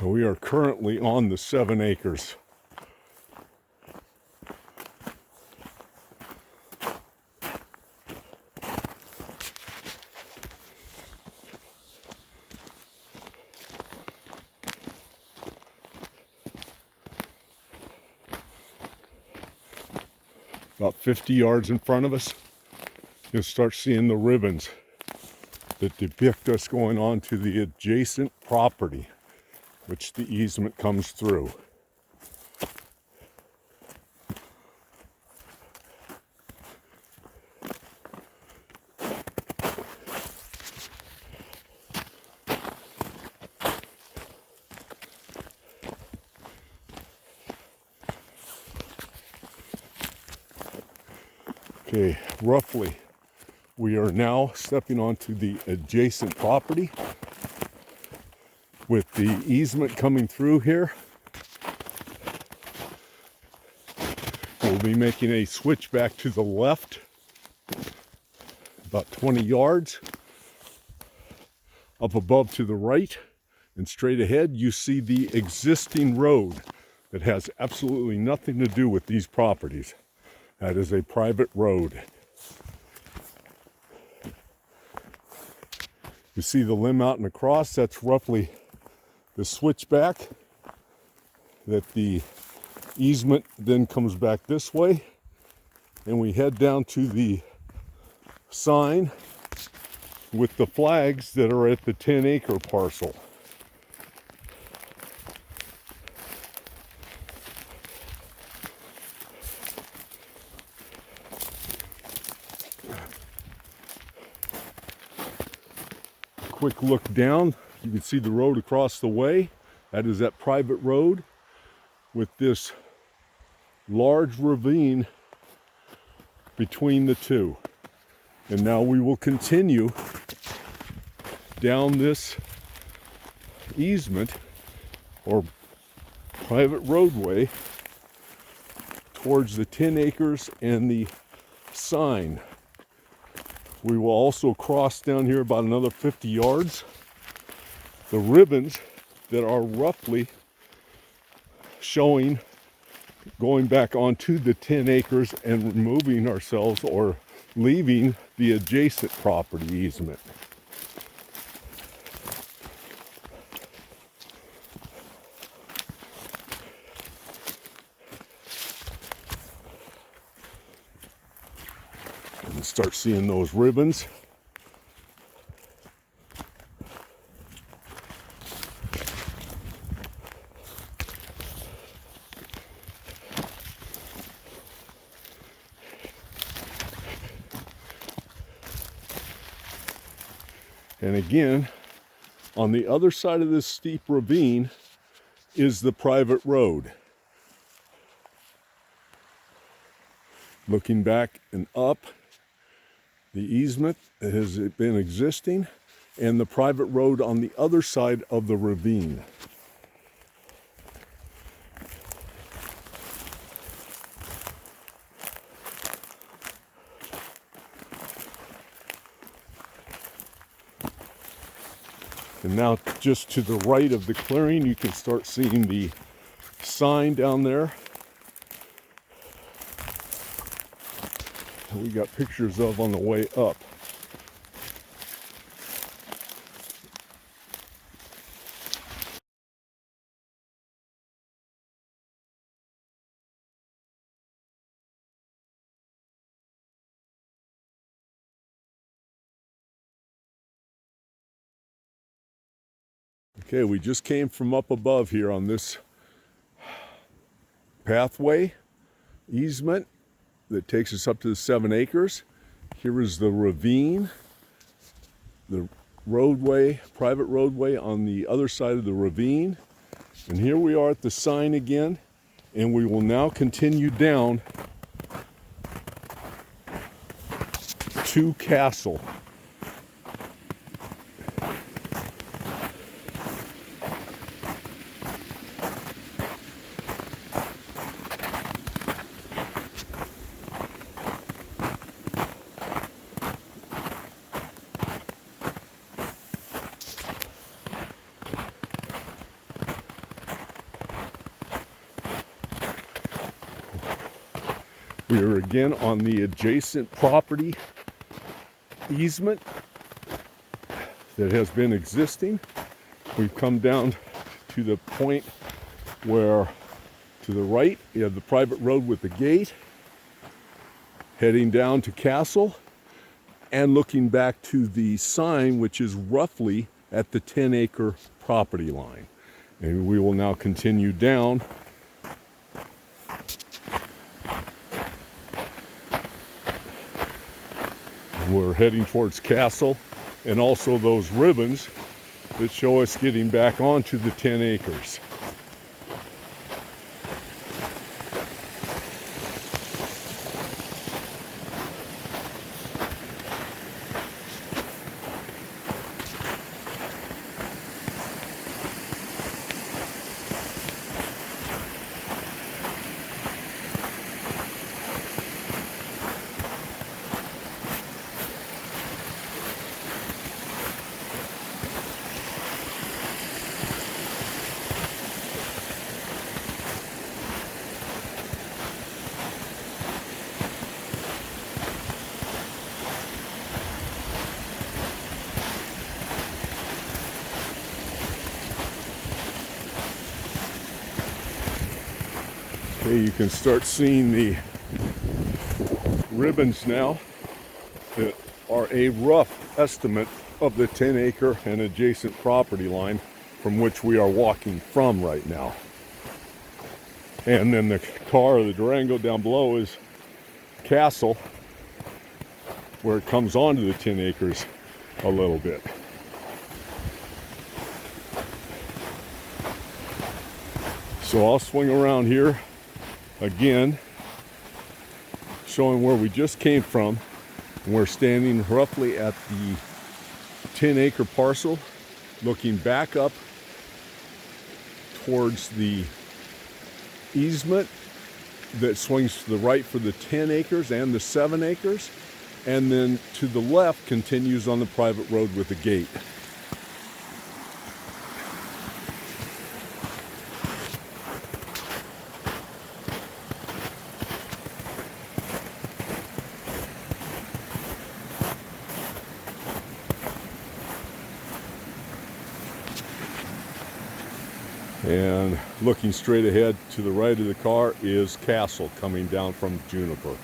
We are currently on the 7 acres. About 50 yards in front of us, you'll start seeing the ribbons that depict us going on to the adjacent property, which the easement comes through. Okay, roughly, we are now stepping onto the adjacent property with the easement coming through here. We'll be making a switch back to the left, about 20 yards. Up above to the right and straight ahead, you see the existing road that has absolutely nothing to do with these properties. That is a private road. You see the limb out and across, that's roughly the switchback that the easement then comes back this way, and we head down to the sign with the flags that are at the 10-acre parcel. Quick look down, you can see the road across the way. That is that private road with this large ravine between the two. And now we will continue down this easement or private roadway towards the 10 acres and the sign. We will also cross down here about another 50 yards. The ribbons that are roughly showing going back onto the 10 acres and removing ourselves or leaving the adjacent property easement. And start seeing those ribbons. And again, on the other side of this steep ravine is the private road. Looking back and up, the easement that has been existing, and the private road on the other side of the ravine. And now just to the right of the clearing, you can start seeing the sign down there. We got pictures of on the way up. Okay, we just came from up above here on this pathway easement that takes us up to the 7 acres. Here is the ravine, the roadway, private roadway on the other side of the ravine. And here we are at the sign again, and we will now continue down to Castle. We're again on the adjacent property easement that has been existing. We've come down to the point where to the right you have the private road with the gate heading down to Castle and looking back to the sign, which is roughly at the 10-acre property line. And we will now continue down we're heading towards Castle, and also those ribbons that show us getting back onto the 10 acres. Okay, you can start seeing the ribbons now that are a rough estimate of the 10-acre and adjacent property line from which we are walking from right now. And then the car, the Durango down below, is Castle, where it comes onto the 10 acres a little bit. So I'll swing around here again, showing where we just came from. And we're standing roughly at the 10-acre parcel, looking back up towards the easement that swings to the right for the 10 acres and the 7 acres, and then to the left continues on the private road with the gate. And looking straight ahead to the right of the car is Castle coming down from Juniper.